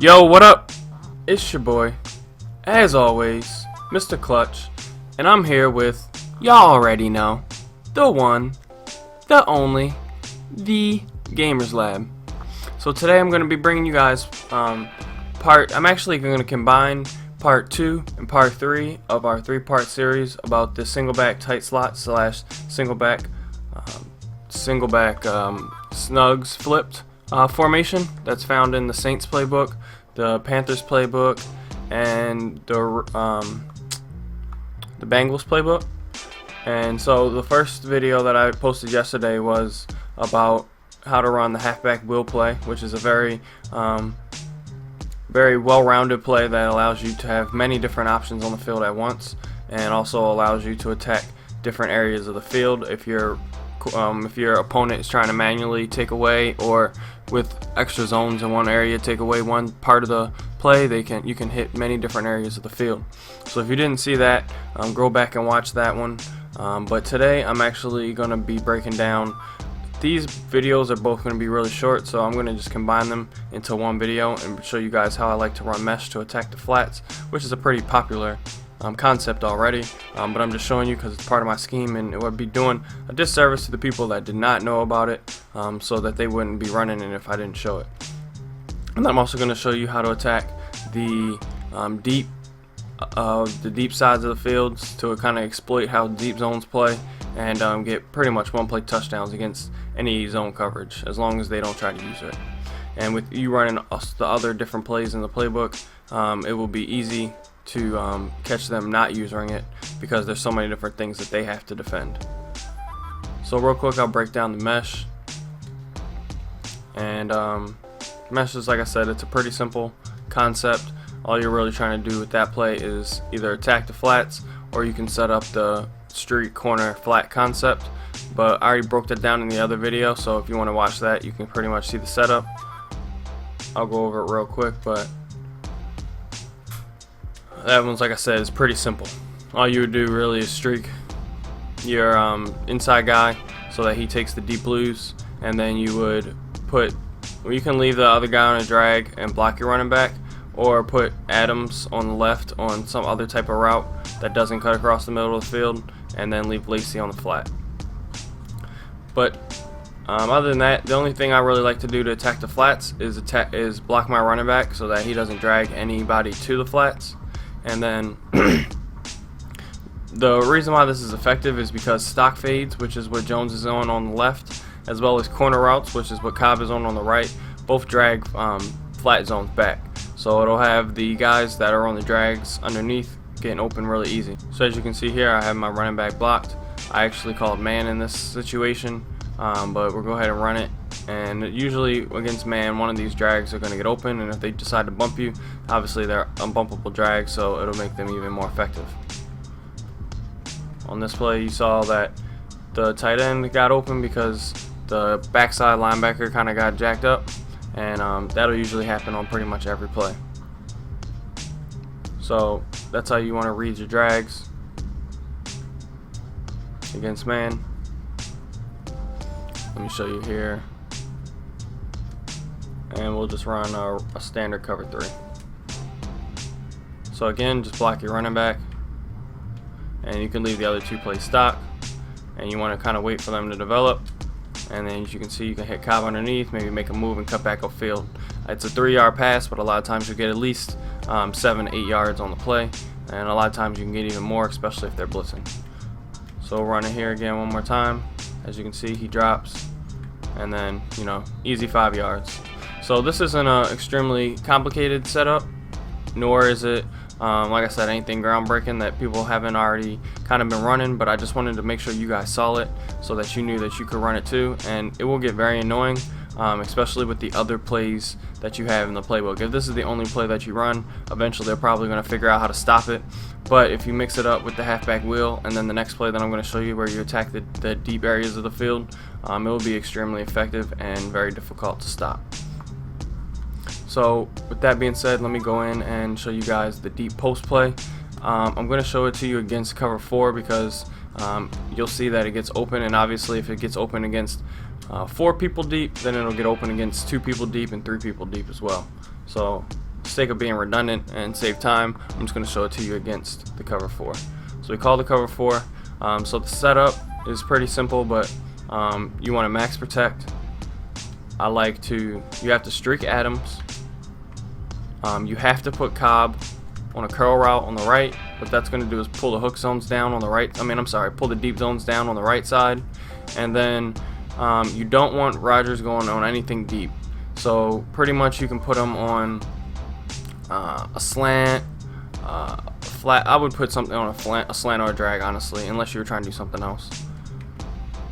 Yo, what up? It's your boy, as always, Mr. Clutch, and I'm here with, y'all already know, the one, the only, the Gamers Lab. So today I'm going to be bringing you guys I'm actually going to combine part 2 and part 3 of our 3-part series about the single back tight slot slash single back snugs flipped formation that's found in the Saints playbook, the Panthers playbook, and the Bengals playbook. And so the first video that I posted yesterday was about how to run the halfback wheel play, which is a very well-rounded play that allows you to have many different options on the field at once, and also allows you to attack different areas of the field if your opponent is trying to manually take away, or with extra zones in one area take away one part of the play. You can hit many different areas of the field. So if you didn't see that, go back and watch that one. But today I'm actually going to be breaking down. These videos are both going to be really short, so I'm going to just combine them into one video and show you guys how I like to run mesh to attack the flats, which is a pretty popular concept already, but I'm just showing you because it's part of my scheme, and it would be doing a disservice to the people that did not know about it, so that they wouldn't be running it if I didn't show it. And I'm also going to show you how to attack the deep sides of the fields to kind of exploit how deep zones play, and get pretty much one-play touchdowns against any zone coverage as long as they don't try to use it. And with you running the other different plays in the playbook, it will be easy to catch them not using it because there's so many different things that they have to defend. So real quick, I'll break down the mesh. And mesh is, like I said, it's a pretty simple concept. All you're really trying to do with that play is either attack the flats, or you can set up the street corner flat concept, but I already broke that down in the other video, so if you want to watch that, you can pretty much see the setup. I'll go over it real quick, but that one's, like I said, is pretty simple. All you would do really is streak your inside guy so that he takes the deep blues, and then you would you can leave the other guy on a drag and block your running back, or put Adams on the left on some other type of route that doesn't cut across the middle of the field, and then leave Lacey on the flat. But other than that, the only thing I really like to do to attack the flats is block my running back so that he doesn't drag anybody to the flats. And then the reason why this is effective is because stock fades, which is what Jones is on the left, as well as corner routes, which is what Cobb is on the right, both drag flat zones back. So it'll have the guys that are on the drags underneath getting open really easy. So as you can see here, I have my running back blocked. I actually called man in this situation, but we'll go ahead and run it. And usually against man, one of these drags are going to get open, and if they decide to bump you, obviously they're unbumpable drags, so it'll make them even more effective. On this play, you saw that the tight end got open because the backside linebacker kind of got jacked up, and that'll usually happen on pretty much every play. So that's how you want to read your drags against man. Let me show you here, and we'll just run a standard cover 3. So again, just block your running back, and you can leave the other two plays stock, and you want to kind of wait for them to develop. And then as you can see, you can hit Cobb underneath, maybe make a move and cut back upfield. It's a 3-yard pass, but a lot of times you'll get at least 7 to 8 yards on the play, and a lot of times you can get even more, especially if they're blitzing. So we'll run it here again one more time. As you can see, he drops, and then, easy 5 yards. So this isn't an extremely complicated setup, nor is it like I said, anything groundbreaking that people haven't already kind of been running, but I just wanted to make sure you guys saw it so that you knew that you could run it too. And it will get very annoying, especially with the other plays that you have in the playbook. If this is the only play that you run, eventually they're probably going to figure out how to stop it. But if you mix it up with the halfback wheel, and then the next play that I'm going to show you where you attack the deep areas of the field, it will be extremely effective and very difficult to stop. So with that being said, let me go in and show you guys the deep post play. I'm going to show it to you against cover 4 because you'll see that it gets open, and obviously if it gets open against 4 people deep, then it'll get open against 2 people deep and 3 people deep as well. So sake of being redundant and save time, I'm just going to show it to you against the cover 4. So we call the cover 4. So the setup is pretty simple, but you want to max protect. You have to streak Adams. You have to put Cobb on a curl route on the right. What that's going to do is pull the hook zones down on the right. Pull the deep zones down on the right side. And then you don't want Rodgers going on anything deep. So pretty much you can put him on a slant, flat. I would put something on a slant or a drag, honestly, unless you were trying to do something else.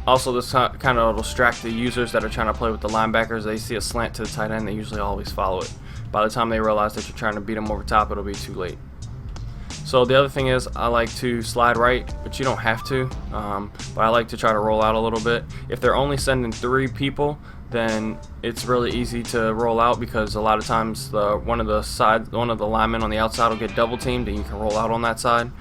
Also, this kind of will distract the users that are trying to play with the linebackers. They see a slant to the tight end, they usually always follow it. By the time they realize that you're trying to beat them over top, it'll be too late. So the other thing is, I like to slide right, but you don't have to. But I like to try to roll out a little bit. If they're only sending 3 people, then it's really easy to roll out, because a lot of times one of the linemen on the outside will get double teamed and you can roll out on that side.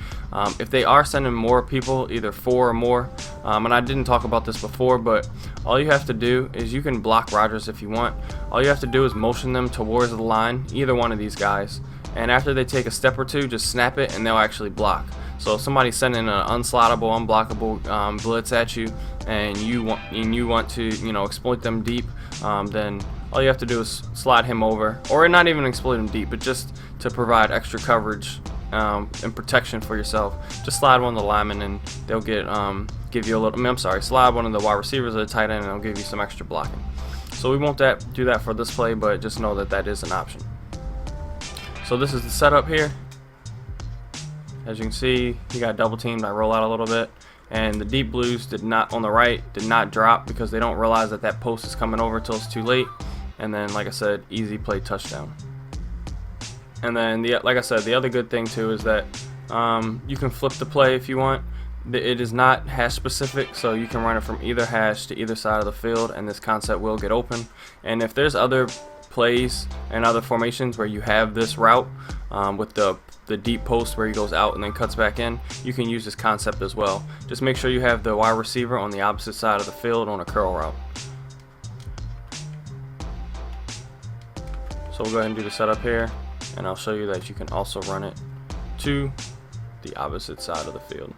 If they are sending more people, either 4 or more, and I didn't talk about this before, but all you have to do is, you can block Rodgers if you want. All you have to do is motion them towards the line, either one of these guys, and after they take a step or two, just snap it and they'll actually block. So if somebody's sending an unslottable, unblockable blitz at you, and you want to exploit them deep, then all you have to do is slide him over, or not even exploit him deep, but just to provide extra coverage and protection for yourself. Just slide one of the linemen and they'll give you a little. Slide one of the wide receivers or the tight end and they'll give you some extra blocking. So we won't do that for this play, but just know that is an option. So this is the setup here. As you can see, he got double teamed. I roll out a little bit, and the deep blues did not drop, because they don't realize that post is coming over till it's too late. And then, like I said, easy play touchdown. And then like I said, the other good thing too is that you can flip the play if you want. It is not hash specific, so you can run it from either hash to either side of the field, and this concept will get open. And if there's other plays and other formations where you have this route with the deep post where he goes out and then cuts back in, you can use this concept as well. Just make sure you have the wide receiver on the opposite side of the field on a curl route. So we'll go ahead and do the setup here, and I'll show you that you can also run it to the opposite side of the field.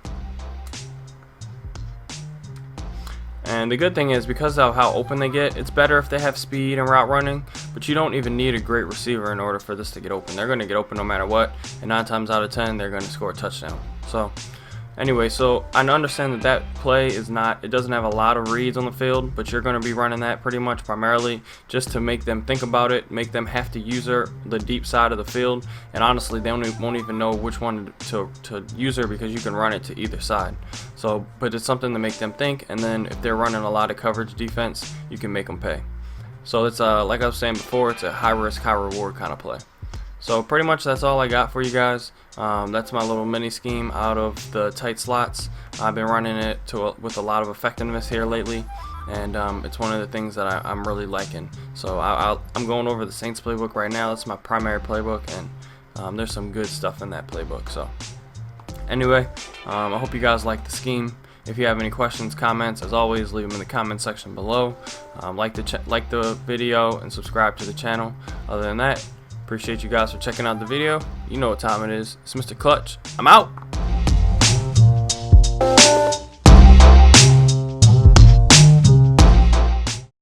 And the good thing is, because of how open they get, it's better if they have speed and route running, but you don't even need a great receiver in order for this to get open. They're going to get open no matter what, and 9 times out of 10 they're going to score a touchdown. So anyway, so I understand that play it doesn't have a lot of reads on the field, but you're going to be running that pretty much primarily just to make them think about it, make them have to use the deep side of the field, and honestly they won't even know which one to use her, because you can run it to either side. So, but it's something to make them think, and then if they're running a lot of coverage defense, you can make them pay. So it's like I was saying before, it's a high risk, high reward kind of play. So pretty much that's all I got for you guys. That's my little mini scheme out of the tight slots. I've been running it with a lot of effectiveness here lately, and it's one of the things that I'm really liking. So I'm going over the Saints playbook right now. That's my primary playbook, and there's some good stuff in that playbook. So anyway, I hope you guys like the scheme. If you have any questions, comments, as always, leave them in the comment section below. Like the video and subscribe to the channel. Other than that, appreciate you guys for checking out the video. You know what time it is. It's Mr. Clutch. I'm out.